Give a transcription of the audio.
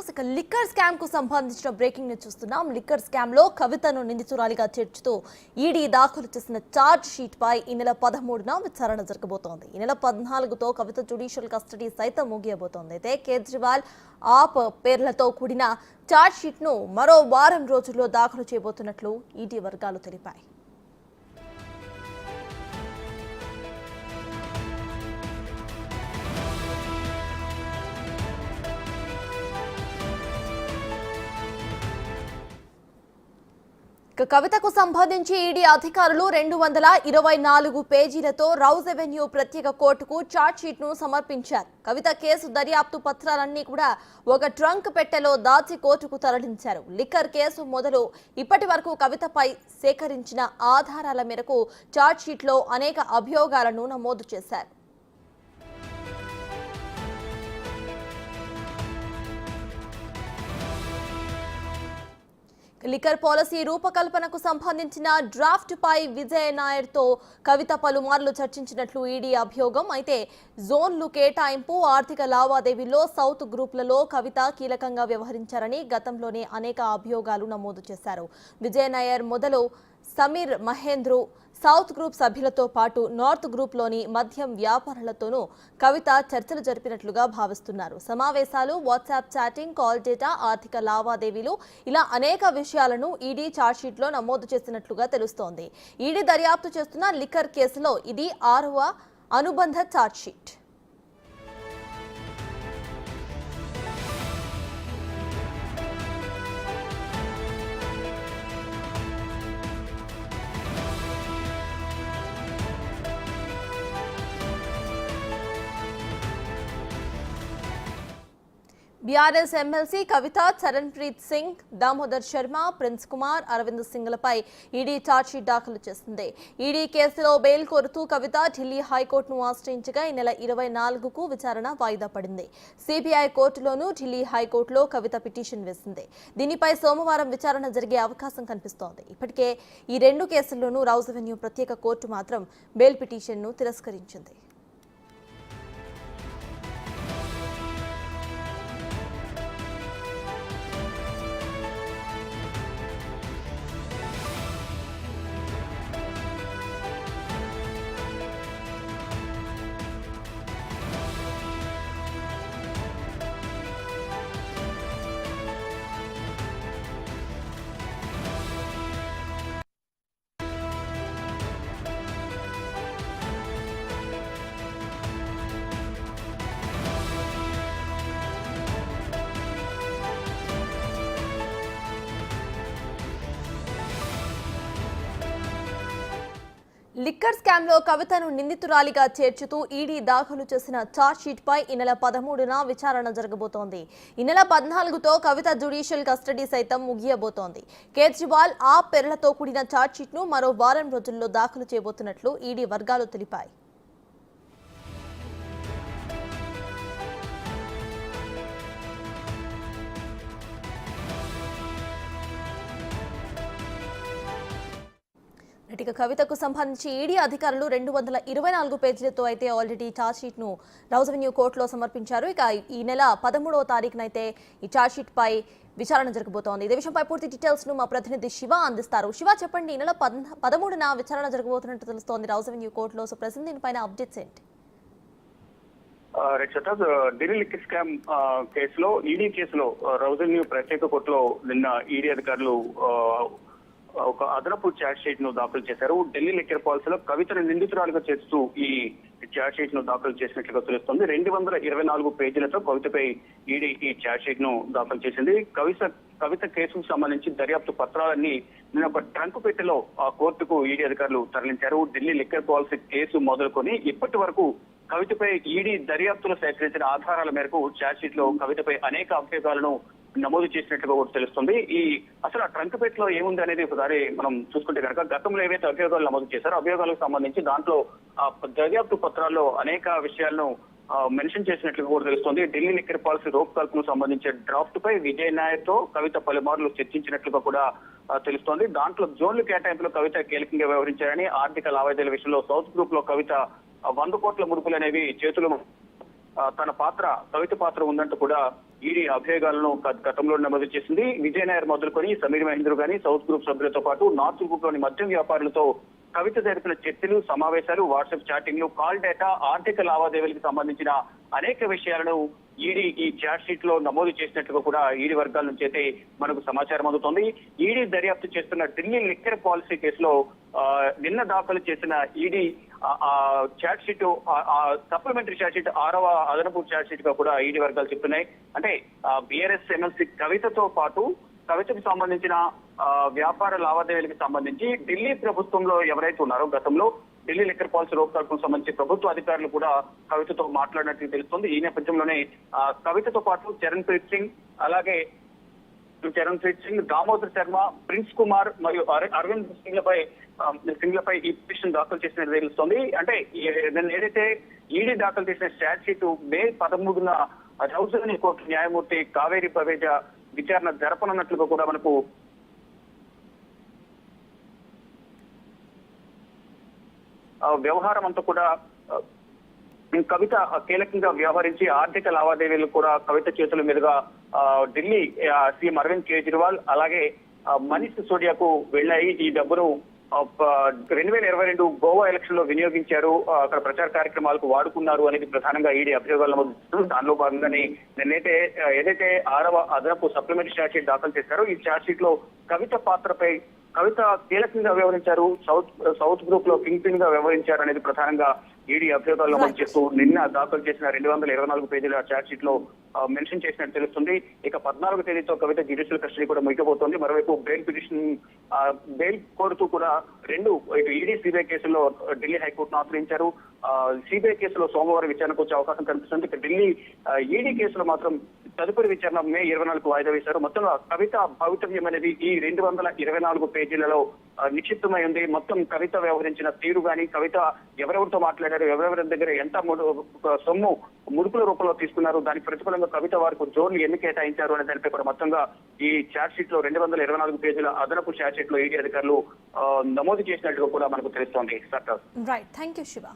News ఇక liquor scam కు సంబంధించిన బ్రేకింగ్ న్యూస్ చూస్తున్నాం. లిక్కర్ స్కామ్ లో కవితను నిందితురాలిగా చేర్చుతూ ఈడీ దాఖలు చేసిన ఛార్జ్ షీట్ పై ఈ నెల 13న విచారణ జరగబోతోంది. ఈ నెల 14తో కవిత జ్యుడిషియల్ కస్టడీ సైతం ముగియబోతోంది. అయితే కేజ్రీవాల్ ఆప్ పేర్లతో కూడిన ఛార్జ్ షీట్ ను మరో వారం రోజుల్లో దాఖలు చేయబోతున్నట్లు ఈడీ వర్గాలు తెలిపాయి. కవితకు సంబంధించి ఈడీ అధికారులు 224 పేజీలతో రౌజ్ అవెన్యూ ప్రత్యేక కోర్టుకు ఛార్జ్ షీట్ ను సమర్పించారు. కవిత కేసు దర్యాప్తు పత్రాలన్నీ కూడా ఒక ట్రంక్ పెట్టెలో దాచి కోర్టుకు తరలించారు. లిక్కర్ కేసు మొదలు ఇప్పటి వరకు కవితపై సేకరించిన ఆధారాల మేరకు ఛార్జ్ షీట్ లో అనేక అభియోగాలను నమోదు చేశారు. లిక్కర్ పాలసీ రూపకల్పనకు సంబంధించిన డ్రాఫ్ట్ పై విజయ్ నాయర్ తో కవిత పలుమార్లు చర్చించినట్లు ఈడీ అభియోగం. అయితే జోన్లు కేటాయింపు, ఆర్థిక లావాదేవీల్లో సౌత్ గ్రూపులలో కవిత కీలకంగా వ్యవహరించారని గతంలోనే అనేక అభియోగాలు నమోదు చేశారు. విజయ్ నాయర్ మొదలు సమీర్ మహేంద్రు సౌత్ గ్రూప్ సభ్యులతో పాటు నార్త్ గ్రూప్లోని మద్యం వ్యాపారులతోనూ కవిత చర్చలు జరిపినట్లుగా భావిస్తున్నారు. సమావేశాలు, వాట్సాప్ చాటింగ్, కాల్ డేటా, ఆర్థిక లావాదేవీలు ఇలా అనేక విషయాలను ఈడీ ఛార్జ్షీట్లో నమోదు చేసినట్లుగా తెలుస్తోంది. ఈడీ దర్యాప్తు చేస్తున్న లిక్కర్ కేసులో ఇది 6వ అనుబంధ chargesheet. BRS MLC Kavitha, Charanpreet Singh, Damodar Sharma, Prince Kumar, Arvind సింగ్లపై ఈడీ ఛార్జ్షీట్ దాఖలు చేసింది. ఈడీ కేసులో బెయిల్ కోరుతూ కవిత ఢిల్లీ హైకోర్టును ఆశ్రయించగా ఈ నెల 24కు విచారణ వాయిదా పడింది. సిబిఐ కోర్టులోనూ ఢిల్లీ హైకోర్టులో కవిత పిటిషన్ వేసింది. దీనిపై సోమవారం విచారణ జరిగే అవకాశం కనిపిస్తోంది. ఇప్పటికే ఈ రెండు కేసుల్లోనూ రౌజ్ అవెన్యూ ప్రత్యేక కోర్టు మాత్రం బెయిల్ పిటిషన్ను తిరస్కరించింది. లిక్కర్ స్కామ్ లో కవితను నిందితురాలిగా చేర్చుతూ ఈడీ దాఖలు చేసిన ఛార్జ్ షీట్ పై ఈ నెల 13న విచారణ జరగబోతోంది. ఈ నెల 14తో కవిత జ్యుడిషియల్ కస్టడీ సైతం ముగియబోతోంది. కేజ్రీవాల్ ఆ పేర్లతో కూడిన ఛార్జ్ షీట్ ను మరో వారం రోజుల్లో దాఖలు చేయబోతున్నట్లు ఈడీ వర్గాలు తెలిపాయి. ఇక కవితకు సంబంధించి ఈడీ అధికారులు 224 పేజీలతో అయితే ఆల్రెడీ ఛార్జ్ షీట్ ను రౌజ్ అవెన్యూ కోర్టులో సమర్పించారు. ఇక ఈ నెల 13వ తారీఖునైతే ఈ ఛార్జ్ షీట్ పై విచారణ జరగబోతోంది. ఇదే విషయంపై పూర్తి డీటెయిల్స్ ను మా ప్రతినిధి శివ అందిస్తారు. శివ, చెప్పండి, ఈ నెల 13న విచారణ జరగబోతున్నట్టు తెలుస్తోంది రౌజ్ అవెన్యూ కోర్టులో. సో ప్రెసెంట్ దీనిపైన అప్డేట్స్ ఏంటి? ఢిల్లీ లిక్కర్ స్కామ్ కేసులో ఈడీ కేసులో రౌజ్ అవెన్యూ ప్రత్యేక కోర్టులో నిన్న ఈడీ అధికారులు ఒక అదనపు ఛార్జ్ షీట్ ను దాఖలు చేశారు. ఢిల్లీ లిక్కర్ పాలసీలో కవితను నిందితురాలుగా చేస్తూ ఈ ఛార్జ్ షీట్ ను దాఖలు చేసినట్లుగా తెలుస్తోంది. 224 పేజీలతో కవితపై ఈడీ ఈ ఛార్జ్ షీట్ ను దాఖలు చేసింది. కవిత కేసుకు సంబంధించి దర్యాప్తు పత్రాలన్నీ నిన్న ఒక ట్రంక్ పెట్టెలో ఆ కోర్టుకు ఈడీ అధికారులు తరలించారు. ఢిల్లీ లిక్కర్ పాలసీ కేసు మొదలుకొని ఇప్పటి వరకు కవితపై ఈడీ దర్యాప్తులో సేకరించిన ఆధారాల మేరకు ఛార్జ్ షీట్ లో కవితపై అనేక అభియోగాలను నమోదు చేసినట్లుగా కూడా తెలుస్తుంది. ఈ అసలు ఆ ట్రంక్ పెట్టెలో ఏముంది అనేది ఒకసారి మనం చూసుకుంటే కనుక గతంలో ఏవైతే అభియోగాలు నమోదు చేశారో అభియోగాలకు సంబంధించి దాంట్లో దర్యాప్తు పత్రాల్లో అనేక విషయాలను మెన్షన్ చేసినట్లుగా కూడా తెలుస్తుంది. ఢిల్లీ లిక్కర్ పాలసీ రూపకల్పనకు సంబంధించిన డ్రాఫ్ట్ పై విజయ్ నాయర్ తో కవిత పలుమార్లు చర్చించినట్లుగా కూడా తెలుస్తోంది. దాంట్లో జోన్లు కేటాయింపులో కవిత కీలకంగా వ్యవహరించారని, ఆర్థిక లావాదేవీల విషయంలో సౌత్ గ్రూప్ లో కవిత 100 కోట్ల ముడుపులు అనేవి చేతులు కవిత పాత్ర ఉందంటూ కూడా ఈడీ అభియోగాలను గతంలో నమోదు చేసింది. విజయ్ నాయర్ మొదలుకొని సమీర్ మహేంద్ర గాని సౌత్ గ్రూప్ సభ్యులతో పాటు నార్త్ గ్రూప్ లోని మద్యం వ్యాపారులతో కవిత జరిపిన చర్చలు, సమావేశాలు, వాట్సాప్ చాటింగ్లు, కాల్ డేటా, ఆర్థిక లావాదేవీలకు సంబంధించిన అనేక విషయాలను ఈడీ ఈ ఛార్జ్ షీట్ లో నమోదు చేసినట్లుగా కూడా ఈడీ వర్గాల నుంచి అయితే మనకు సమాచారం అందుతోంది. ఈడీ దర్యాప్తు చేస్తున్న ఢిల్లీ లిక్కర్ పాలసీ కేసులో నిన్న దాఖలు చేసిన ED charge sheet supplementary charge sheet 6వ అదనపు ఛార్జ్ షీట్ గా కూడా ఈడీ వర్గాలు చెప్తున్నాయి. అంటే బీఆర్ఎస్ ఎమ్మెల్సీ కవితతో పాటు కవితకు సంబంధించిన వ్యాపార లావాదేవీలకు సంబంధించి ఢిల్లీ ప్రభుత్వంలో ఎవరైతే ఉన్నారో గతంలో ఢిల్లీ లిక్కర్ పాలసీ రూపకల్పనకు సంబంధించి ప్రభుత్వ అధికారులు కూడా కవితతో మాట్లాడినట్టు తెలుస్తోంది. ఈ నేపథ్యంలోనే కవితతో పాటు చరణ్ప్రీత్ సింగ్, దామోదర్ శర్మ, ప్రిన్స్ కుమార్ మరియు అరవింద్ సింగ్లపై ఈ పిటిషన్ దాఖలు చేసినట్టు తెలుస్తోంది. అంటే ఏదైతే ఈడీ దాఖలు చేసిన ఛార్జ్ షీట్ మే 13న రౌజని కోర్టు న్యాయమూర్తి కావేరి పవేజా విచారణ జరపనున్నట్లుగా కూడా మనకు వ్యవహారం అంతా కూడా కవిత కీలకంగా వ్యవహరించి ఆర్థిక లావాదేవీలు కూడా కవిత చేతుల మీదుగా ఢిల్లీ సీఎం అరవింద్ కేజ్రీవాల్ అలాగే మనీష్ సిసోడియాకు వెళ్ళాయి. ఈ డబ్బును 2022 గోవా ఎలక్షన్ లో వినియోగించారు, అక్కడ ప్రచార కార్యక్రమాలకు వాడుకున్నారు అనేది ప్రధానంగా ఈడీ అభియోగాలు నమోదు. దానిలో భాగంగానే నిన్నైతే ఏదైతే 6వ అదనపు సప్లిమెంటరీ ఛార్జ్ షీట్ దాఖలు చేశారో ఈ ఛార్జ్ షీట్ లో కవిత పాత్రపై కవిత కీలకంగా వ్యవహరించారు, సౌత్ గ్రూప్ లో కింగ్ పిన్ గా వ్యవహరించారు అనేది ప్రధానంగా ఈడీ అభియోగాలు నమోదు చేస్తూ నిన్న దాఖలు చేసిన 224 పేజీల ఛార్జ్ షీట్ లో మెన్షన్ చేసినట్టు తెలుస్తుంది. ఇక 14వ తేదీతో కవిత జ్యుడిషియల్ కస్టడీ కూడా ముగిపోతోంది. మరోవైపు బెయిల్ కోరుతూ కూడా ఇటు ఈడీ సిబిఐ కేసుల్లో ఢిల్లీ హైకోర్టును ఆశ్రయించారు. సిబిఐ కేసులో సోమవారం విచారణకు వచ్చే అవకాశం కనిపిస్తుంది. ఇక ఢిల్లీ ఈడీ కేసులో మాత్రం తదుపరి విచారణ మే 24కు వాయిదా వేశారు. మొత్తంగా కవిత భవితవ్యం అనేది ఈ 224 పేజీలలో నిక్షిప్తమై ఉంది. మొత్తం కవిత వ్యవహరించిన తీరు గాని, కవిత ఎవరెవరితో మాట్లాడారు, ఎవరెవరి దగ్గర ఎంత సొమ్ము ముడుపుల రూపంలో తీసుకున్నారు, దానికి ప్రతిఫలంగా కవిత వారికి జోన్లు ఎన్ని కేటాయించారు అనే దానిపై కూడా మొత్తంగా ఈ ఛార్జ్ షీట్ లో 224 పేజీల అదనపు ఛార్జ్ షీట్ లో ఈడీ అధికారులు నమోదు చేసినట్టుగా కూడా మనకు తెలుస్తోంది. Right, thank you Shiva.